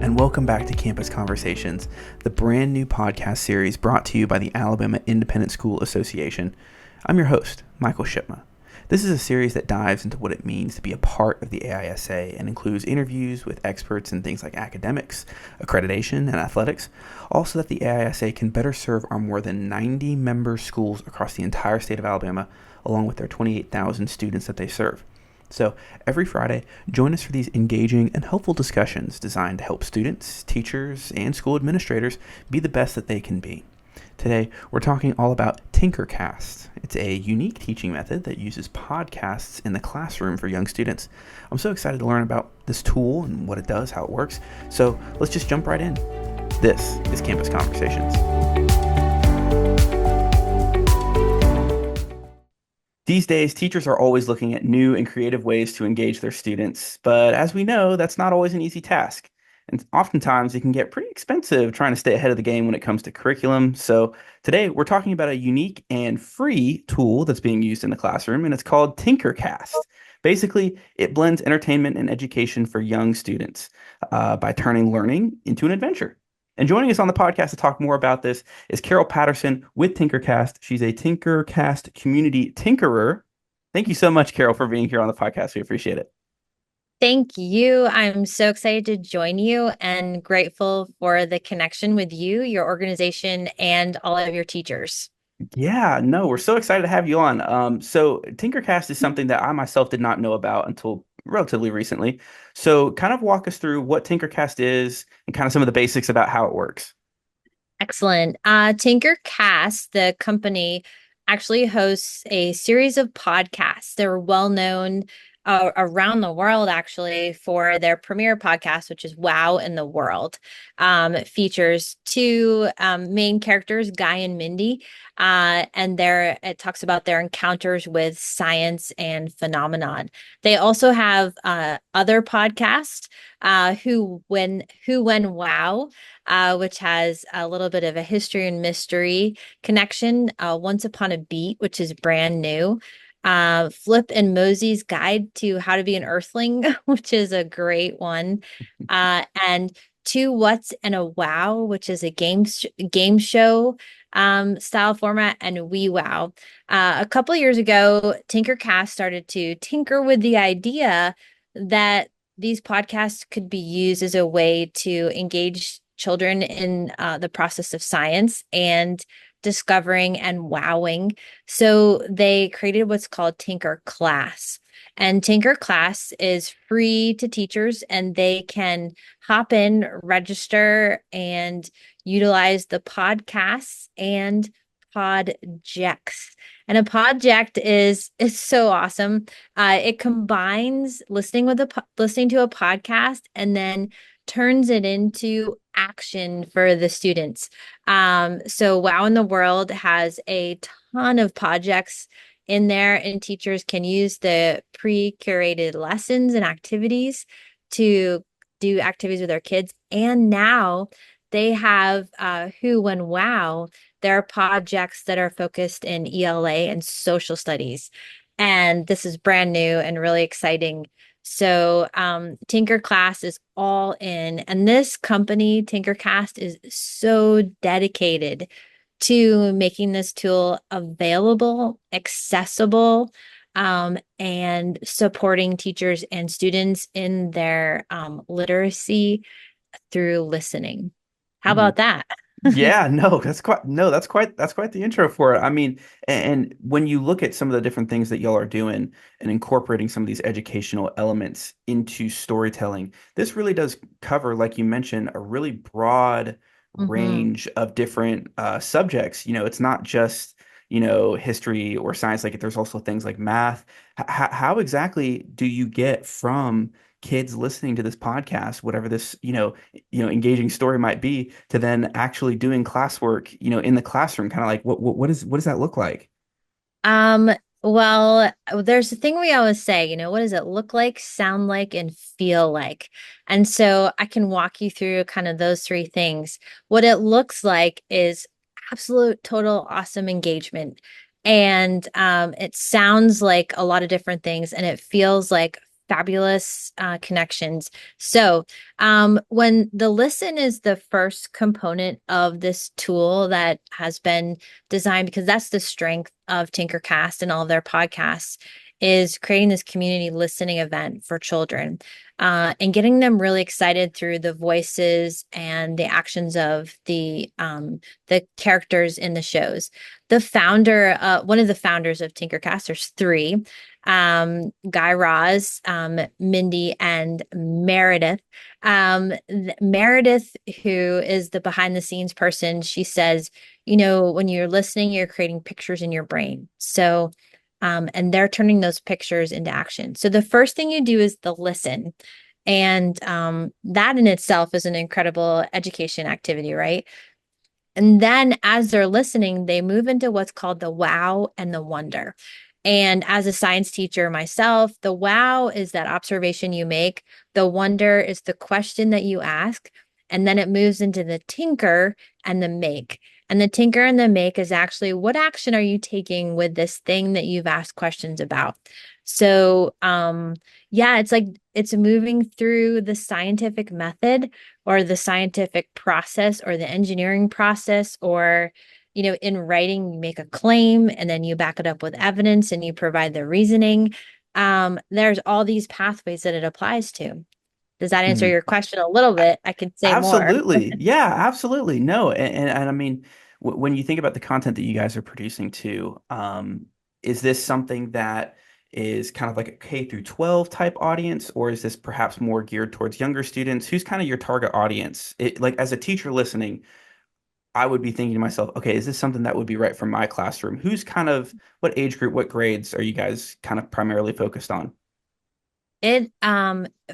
and welcome back to Campus Conversations, the brand new podcast series brought to you by the Alabama Independent School Association. I'm your host, Michael Shipma. This is a series that dives into what it means to be a part of the AISA and includes interviews with experts in things like academics, accreditation, and athletics, also that the AISA can better serve our more than 90 member schools across the entire state of Alabama, along with their 28,000 students that they serve. So every Friday, join us for these engaging and helpful discussions designed to help students, teachers, and school administrators be the best that they can be. Today, we're talking all about Tinkercast. It's a unique teaching method that uses podcasts in the classroom for young students. I'm so excited to learn about this tool and what it does, how it works. So let's just jump right in. This is Campus Conversations. These days, teachers are always looking at new and creative ways to engage their students, but as we know, that's not always an easy task. And oftentimes, it can get pretty expensive trying to stay ahead of the game when it comes to curriculum. So today, we're talking about a unique and free tool that's being used in the classroom, and it's called Tinkercast. Basically, it blends entertainment and education for young students by turning learning into an adventure. And joining us on the podcast to talk more about this is Carole Patterson with Tinkercast. She's a Tinkercast community tinkerer. Thank you so much, Carole, for being here on the podcast. We appreciate it. Thank you. I'm so excited to join you and grateful for the connection with you, your organization, and all of your teachers. Yeah, no, we're so excited to have you on. So Tinkercast is something that I myself did not know about until relatively recently. So kind of walk us through what Tinkercast is and kind of some of the basics about how it works. Excellent. Tinkercast, the company, actually hosts a series of podcasts. They're well known around the world, actually, for their premier podcast, which is Wow in the World. It features two main characters, Guy and Mindy, and it talks about their encounters with science and phenomenon. They also have other podcasts, Who When Wow, which has a little bit of a history and mystery connection. Once Upon a Beat, which is brand new. Flip and Mosey's Guide to How to Be an Earthling, which is a great one. And Two What's and a Wow, which is a game show style format, and We Wow. A couple of years ago, Tinkercast started to tinker with the idea that these podcasts could be used as a way to engage children in the process of science and discovering and wowing. So they created what's called Tinker Class. And Tinker Class is free to teachers, and they can hop in, register, and utilize the podcasts and podjects. And a podject is so awesome. It combines listening to a podcast and then turns it into action for the students. So Wow in the World has a ton of projects in there, and teachers can use the pre-curated lessons and activities to do activities with their kids. And now they have Who When Wow. There are projects that are focused in ELA and social studies. And this is brand new and really exciting. So Tinker Class is all in. And this company, Tinkercast, is so dedicated to making this tool available, accessible, and supporting teachers and students in their literacy through listening. How Mhm. about that? Yeah, no, that's quite the intro for it. I mean, and when you look at some of the different things that y'all are doing and incorporating some of these educational elements into storytelling, this really does cover, like you mentioned, a really broad Mhm. range of different subjects. It's not just, history or science. Like there's also things like math. How exactly do you get from kids listening to this podcast, whatever this, engaging story might be, to then actually doing classwork, in the classroom, kind of like what does that look like? Um, well, there's a thing we always say, what does it look like, sound like, and feel like? And so I can walk you through kind of those three things. What it looks like is absolute, total, awesome engagement. And it sounds like a lot of different things, and it feels like fabulous connections. So, when the listen is the first component of this tool that has been designed, because that's the strength of Tinkercast and all of their podcasts, is creating this community listening event for children, and getting them really excited through the voices and the actions of the characters in the shows. One of the founders of Tinkercast, there's three, Guy Raz, Mindy, and Meredith. Meredith, who is the behind the scenes person, she says, when you're listening, you're creating pictures in your brain. So, and they're turning those pictures into action. So the first thing you do is the listen. And that in itself is an incredible education activity, right? And then as they're listening, they move into what's called the wow and the wonder. And as a science teacher myself, the wow is that observation you make, the wonder is the question that you ask, and then it moves into the tinker and the make. And the tinker and the make is actually, what action are you taking with this thing that you've asked questions about? So, yeah, it's like it's moving through the scientific method or the scientific process or the engineering process, or in writing, you make a claim and then you back it up with evidence and you provide the reasoning. There's all these pathways that it applies to. Does that answer Mhm. your question a little bit? I could say more. Absolutely. Yeah, absolutely. No, and I mean, when you think about the content that you guys are producing too, is this something that is kind of like a K through 12 type audience, or is this perhaps more geared towards younger students? Who's kind of your target audience? Like as a teacher listening, I would be thinking to myself, okay, is this something that would be right for my classroom? Who's kind of what age group, what grades are you guys kind of primarily focused on? It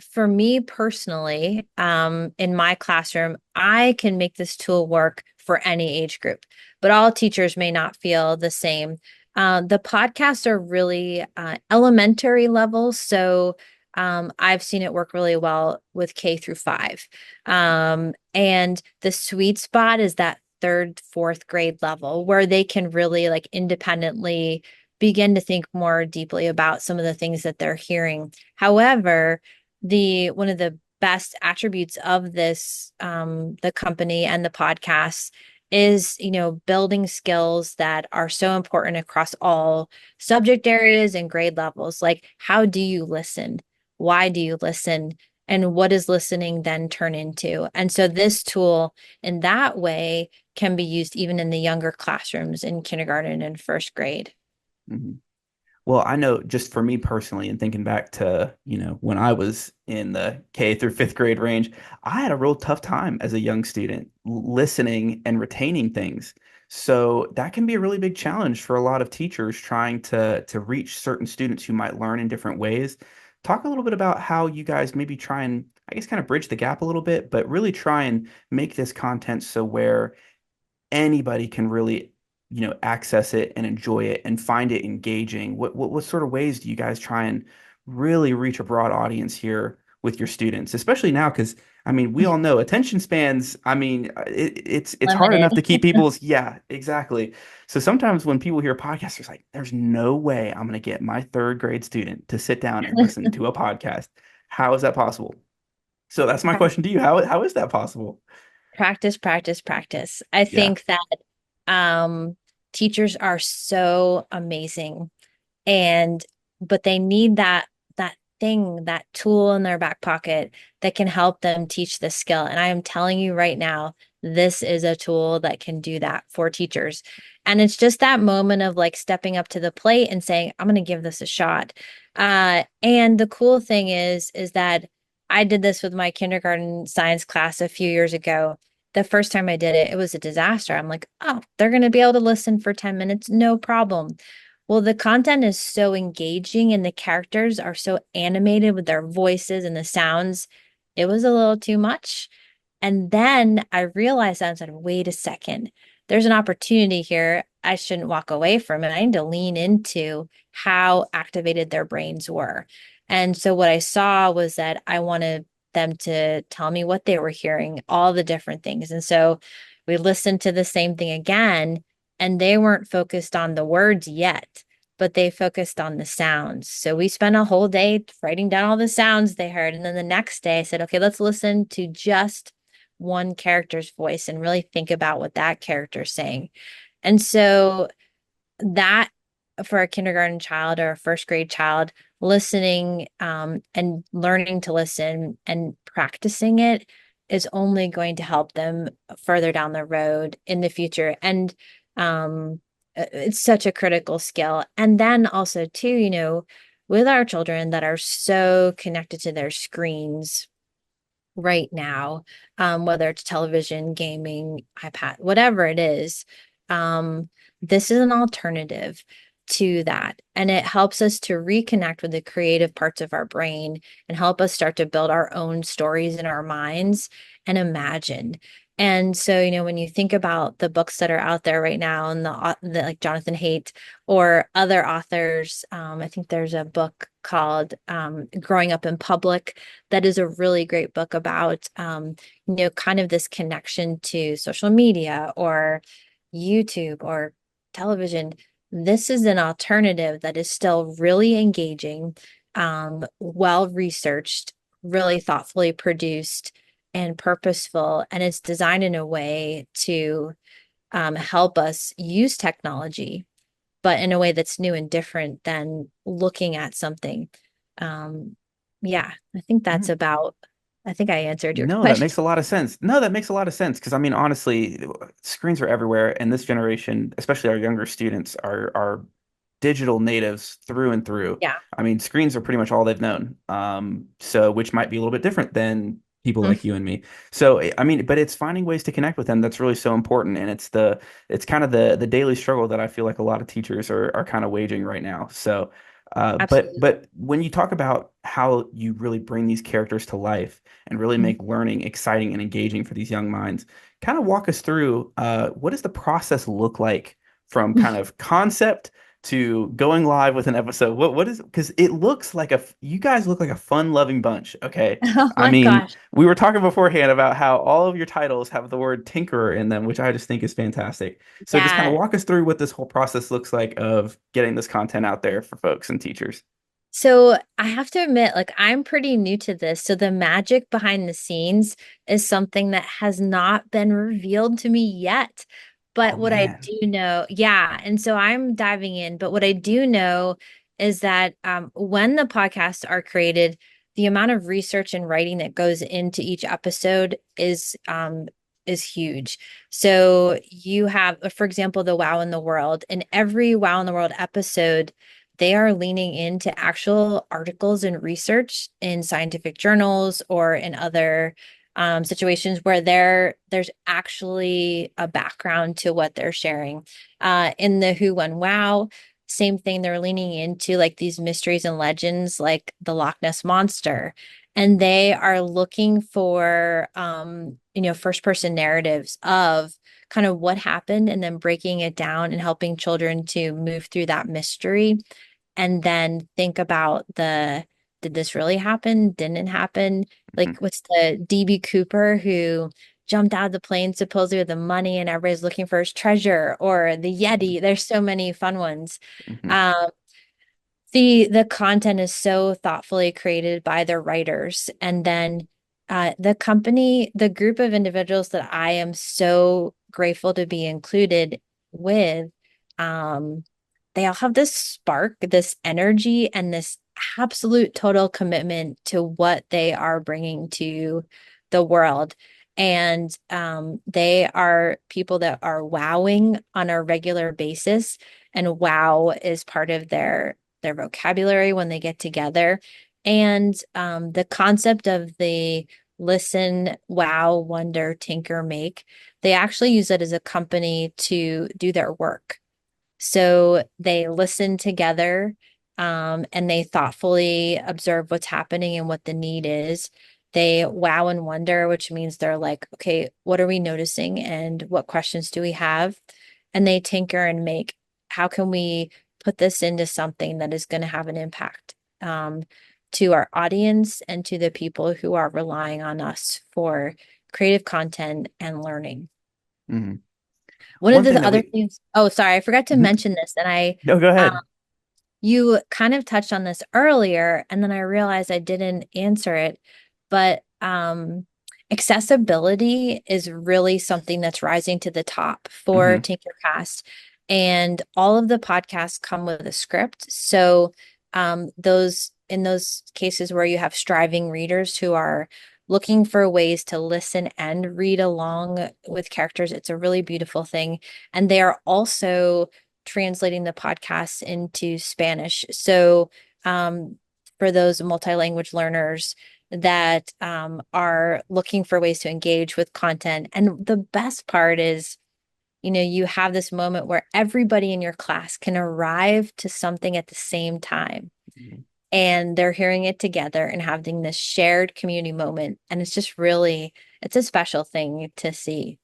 For me personally, in my classroom, I can make this tool work for any age group, but all teachers may not feel the same. The podcasts are really elementary level, so I've seen it work really well with K through 5. And the sweet spot is that third, fourth grade level where they can really like independently begin to think more deeply about some of the things that they're hearing. However, the one of the best attributes of this, the company and the podcast, is building skills that are so important across all subject areas and grade levels. Like, how do you listen? Why do you listen? And what does listening then turn into? And so this tool in that way can be used even in the younger classrooms in kindergarten and first grade. Mhm. Well, I know just for me personally, and thinking back to, when I was in the K through fifth grade range, I had a real tough time as a young student listening and retaining things. So that can be a really big challenge for a lot of teachers trying to reach certain students who might learn in different ways. Talk a little bit about how you guys maybe try and, I guess, kind of bridge the gap a little bit, but really try and make this content so where anybody can really, access it and enjoy it and find it engaging. What sort of ways do you guys try and really reach a broad audience here with your students, especially now? Because I mean, we all know attention spans. I mean, it's hard enough Limited. to keep people's. Yeah, exactly. So sometimes when people hear podcasts, it's like, there's no way I'm going to get my third grade student to sit down and listen to a podcast. How is that possible? So that's my question to you. How is that possible? Practice, practice, practice. I Yeah. think that um, teachers are so amazing, and but they need that thing, that tool in their back pocket that can help them teach the skill. And I am telling you right now, this is a tool that can do that for teachers. And it's just that moment of like stepping up to the plate and saying, I'm going to give this a shot. And the cool thing is that I did this with my kindergarten science class a few years ago. The first time I did it, it was a disaster. I'm like, oh, they're going to be able to listen for 10 minutes, no problem. Well, the content is so engaging and the characters are so animated with their voices and the sounds. It was a little too much. And then I realized, I said, wait a second, there's an opportunity here. I shouldn't walk away from it. I need to lean into how activated their brains were. And so what I saw was that I wanted them to tell me what they were hearing, all the different things. And so we listened to the same thing again, and they weren't focused on the words yet, but they focused on the sounds. So we spent a whole day writing down all the sounds they heard. And then the next day I said, okay, let's listen to just one character's voice and really think about what that character's saying. And so that for a kindergarten child or a first grade child, listening and learning to listen and practicing it is only going to help them further down the road in the future. And it's such a critical skill. And then also, too, with our children that are so connected to their screens right now, whether it's television, gaming, iPad, whatever it is, this is an alternative to that. And it helps us to reconnect with the creative parts of our brain and help us start to build our own stories in our minds and imagine. And so, when you think about the books that are out there right now and the like Jonathan Haidt or other authors, I think there's a book called Growing Up in Public that is a really great book about, kind of this connection to social media or YouTube or television. This is an alternative that is still really engaging, well researched, really thoughtfully produced, and purposeful. And it's designed in a way to help us use technology, but in a way that's new and different than looking at something. Um, yeah, I think that's about, I think I answered your No, that makes question. a lot of sense. No, that makes a lot of sense because I mean, honestly, screens are everywhere, and this generation, especially our younger students, are digital natives through and through. Yeah. I mean, screens are pretty much all they've known. So which might be a little bit different than people Mm, like you and me. So I mean, but it's finding ways to connect with them that's really so important, and it's kind of the daily struggle that I feel like a lot of teachers are kind of waging right now. So. absolutely. But when you talk about how you really bring these characters to life and really Mm. make learning exciting and engaging for these young minds, kind of walk us through what does the process look like from kind of concept to going live with an episode? What is because it looks like you guys look like a fun-loving bunch, okay? Oh I my mean, gosh. we were talking beforehand about how all of your titles have the word tinkerer in them, which I just think is fantastic. So just kind of Yeah. walk us through what this whole process looks like of getting this content out there for folks and teachers. So I have to admit, like, I'm pretty new to this. So the magic behind the scenes is something that has not been revealed to me yet. Oh But what I man. do know, yeah. And so I'm diving in. But what I do know is that when the podcasts are created, the amount of research and writing that goes into each episode is huge. So you have, for example, the Wow in the World. In every Wow in the World episode, they are leaning into actual articles and research in scientific journals or in other situations where there's actually a background to what they're sharing. In the Who Won Wow, same thing. They're leaning into like these mysteries and legends, like the Loch Ness Monster, and they are looking for first person narratives of kind of what happened and then breaking it down and helping children to move through that mystery and then think about did this really happen? Didn't it happen? Mhm, Like, what's the DB Cooper who jumped out of the plane supposedly with the money and everybody's looking for his treasure, or the Yeti? There's so many fun ones. mhm, Um, the content is so thoughtfully created by the writers, and then the group of individuals that I am so grateful to be included with, um, they all have this spark, this energy, and this absolute total commitment to what they are bringing to the world. And they are people that are wowing on a regular basis, and wow is part of their vocabulary when they get together. And the concept of the listen, wow, wonder, tinker, make, they actually use it as a company to do their work. So they listen together and they thoughtfully observe what's happening and what the need is. They wow and wonder, which means they're like, okay, what are we noticing and what questions do we have? And they tinker and make, how can we put this into something that is going to have an impact to our audience and to the people who are relying on us for creative content and learning. mhm. One of One thing the that other we things, oh, sorry, I forgot to Mhm. mention this, and No, go um, ahead. you kind of touched on this earlier, and then I realized I didn't answer it, but accessibility is really something that's rising to the top for Hmm. Tinkercast. And all of the podcasts come with a script. So those in those cases where you have striving readers who are looking for ways to listen and read along with characters, it's a really beautiful thing. And they are also translating the podcasts into Spanish. So, for those multi-language learners that are looking for ways to engage with content. And the best part is, you have this moment where everybody in your class can arrive to something at the same time. And they're hearing it together and having this shared community moment. And it's just really, it's a special thing to see.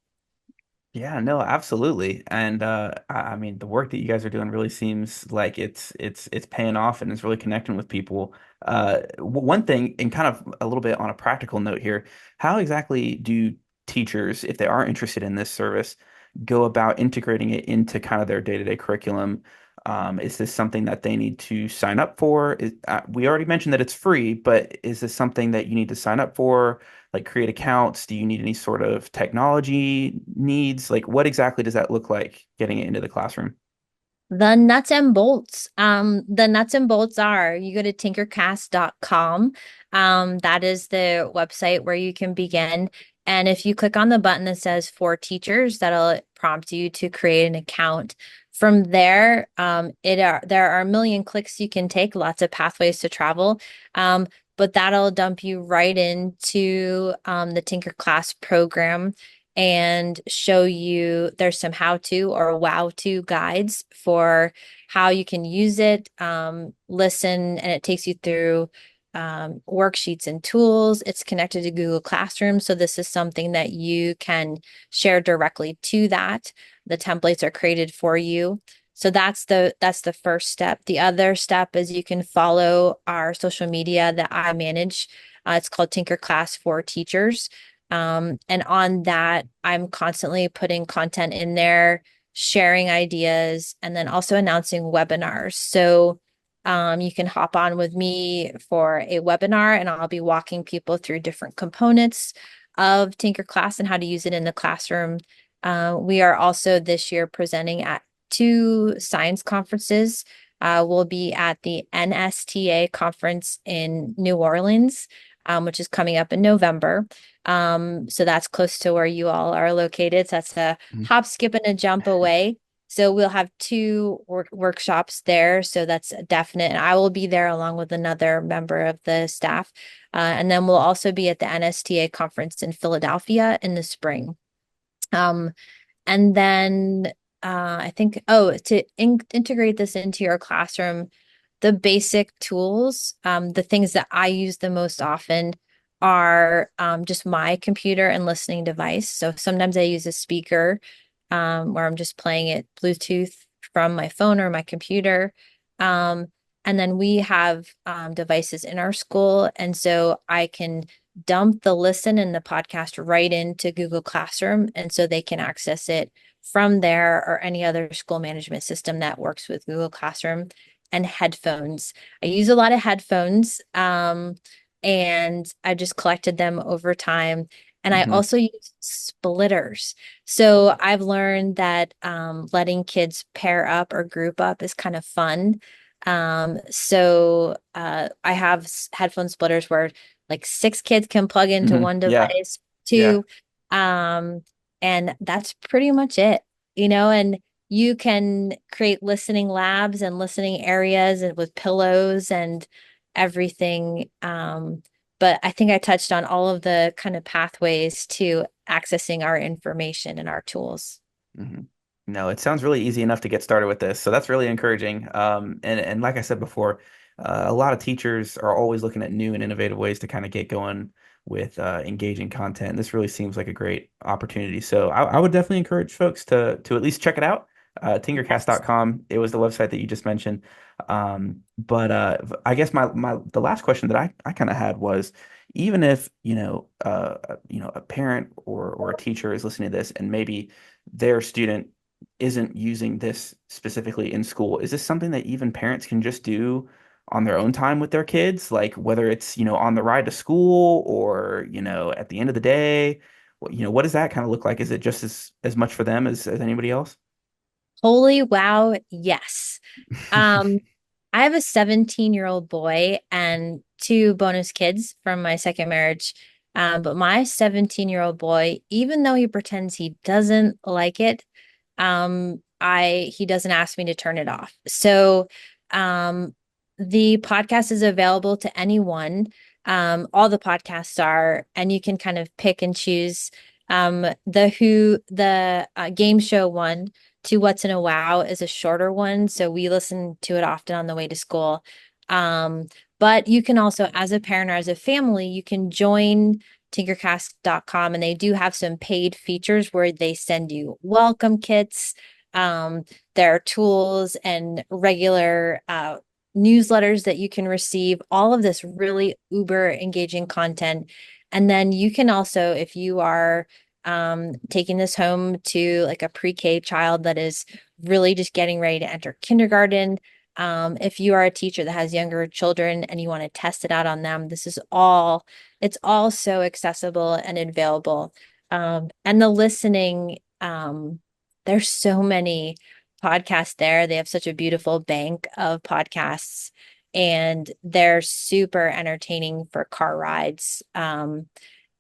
Yeah, no, absolutely. And I mean, the work that you guys are doing really seems like it's paying off and it's really connecting with people. One thing, and kind of a little bit on a practical note here, how exactly do teachers, if they are interested in this service, go about integrating it into kind of their day-to-day curriculum? Is this something that they need to sign up for? We already mentioned that it's free, but is this something that you need to sign up for? Like create accounts? Do you need any sort of technology needs? Like what exactly does that look like getting it into the classroom? The nuts and bolts. The nuts and bolts are you go to tinkercast.com. That is the website where you can begin. And if you click on the button that says for teachers, that'll prompt you to create an account. From there, there are a million clicks you can take, lots of pathways to travel. But that'll dump you right into the Tinker Class program and show you there's some how to or wow to guides for how you can use it, listen, and it takes you through worksheets and tools. It's connected to Google Classroom. So this is something that you can share directly to that. The templates are created for you. So that's the first step. The other step is you can follow our social media that I manage. It's called Tinker Class for Teachers. And on that, I'm constantly putting content in there, sharing ideas, and then also announcing webinars. So you can hop on with me for a webinar, and I'll be walking people through different components of Tinker Class and how to use it in the classroom. We are also this year presenting at two science conferences. We'll be at the NSTA conference in New Orleans, which is coming up in November. So that's close to where you all are located. So that's a Mhm. hop, skip, and a jump away. So we'll have two workshops there. So that's definite. And I will be there along with another member of the staff. And then we'll also be at the NSTA conference in Philadelphia in the spring. Um, and then I think, oh, to integrate this into your classroom, the basic tools, the things that I use the most often are just my computer and listening device. So sometimes I use a speaker where I'm just playing it Bluetooth from my phone or my computer. Um, and then we have devices in our school. And so I can dump the listen and the podcast right into Google Classroom. And so they can access it from there or any other school management system that works with Google Classroom. And headphones. I use a lot of headphones, and I just collected them over time. And I Hmm. also use splitters. So I've learned that letting kids pair up or group up is kind of fun. I have headphone splitters where like six kids can plug into Hmm. one Yeah. device, Yeah. two, um, and that's pretty much it. And you can create listening labs and listening areas and with pillows and everything. But I think I touched on all of the kind of pathways to accessing our information and our tools. Hmm. No, it sounds really easy enough to get started with this. So that's really encouraging. And like I said before, a lot of teachers are always looking at new and innovative ways to kind of get going with engaging content. This really seems like a great opportunity. So I would definitely encourage folks to at least check it out. Yes. Tinkercast.com. It was the website that you just mentioned. But I guess the last question that I kind of had was, even if a parent or a teacher is listening to this and maybe their student isn't using this specifically in school, is this something that even parents can just do on their own time with their kids? Like whether it's, on the ride to school or, at the end of the day, what does that kind of look like? Is it just as much for them as anybody else? Holy wow, yes. Um, I have a 17-year-old boy and two bonus kids from my second marriage. But my 17-year-old boy, even though he pretends he doesn't like it, I he doesn't ask me to turn it off. So, um, the podcast is available to anyone. All the podcasts are, and you can kind of pick and choose. The game show one to What's in a Wow is a shorter one, so we listen to it often on the way to school. But you can also, as a parent or as a family, you can join Tinkercast.com, and they do have some paid features where they send you welcome kits. Um, there are tools and regular newsletters that you can receive, all of this really uber engaging content. And then you can also, if you are taking this home to like a pre-K child that is really just getting ready to enter kindergarten, if you are a teacher that has younger children and you want to test it out on them, it's all so accessible and available. And the listening, there's so many podcasts there. They have such a beautiful bank of podcasts, and they're super entertaining for car rides.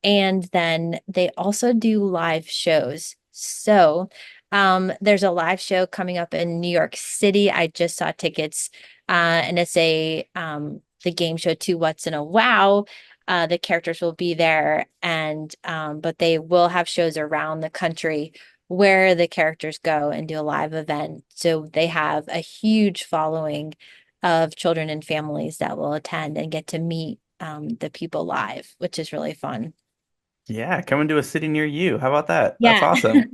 And then they also do live shows. So, there's a live show coming up in New York City. I just saw tickets, and it's the game show to What's in a Wow. The characters will be there, and but they will have shows around the country where the characters go and do a live event. So they have a huge following of children and families that will attend and get to meet the people live, which is really fun. Yeah, coming to a city near you. How about that? That's Yeah. awesome.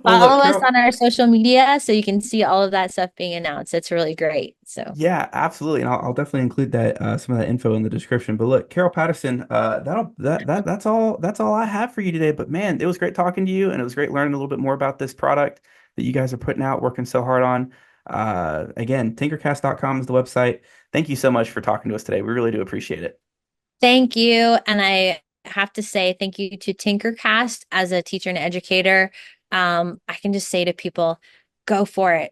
Well, look, Follow us Carol. on our social media so you can see all of that stuff being announced. It's really great. So Yeah, absolutely, and I'll definitely include that some of that info in the description. But look, Carole Patterson, that's all I have for you today. But man, it was great talking to you, and it was great learning a little bit more about this product that you guys are putting out, working so hard on. Again, tinkercast.com is the website. Thank you so much for talking to us today. We really do appreciate it. thank you. And I have to say thank you to Tinkercast as a teacher and educator. I can just say to people, go for it.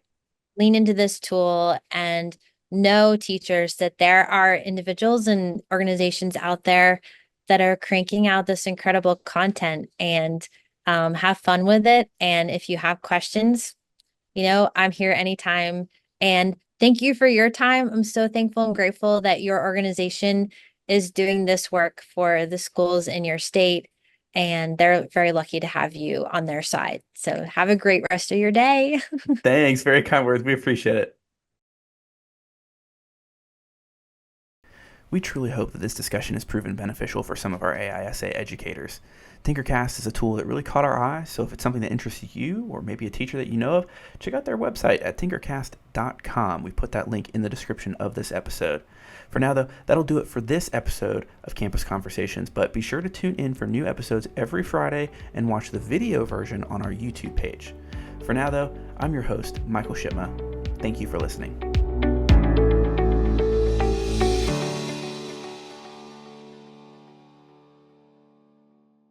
Lean into this tool and know, teachers, that there are individuals and organizations out there that are cranking out this incredible content, and have fun with it. And if you have questions, I'm here anytime. And thank you for your time. I'm so thankful and grateful that your organization is doing this work for the schools in your state. And they're very lucky to have you on their side. So have a great rest of your day. Thanks, very kind words. We appreciate it. We truly hope that this discussion has proven beneficial for some of our AISA educators. Tinkercast is a tool that really caught our eye, so if it's something that interests you or maybe a teacher that you know of, check out their website at tinkercast.com. We put that link in the description of this episode. For now, though, that'll do it for this episode of Campus Conversations, but be sure to tune in for new episodes every Friday and watch the video version on our YouTube page. For now, though, I'm your host, Michael Shipma. Thank you for listening.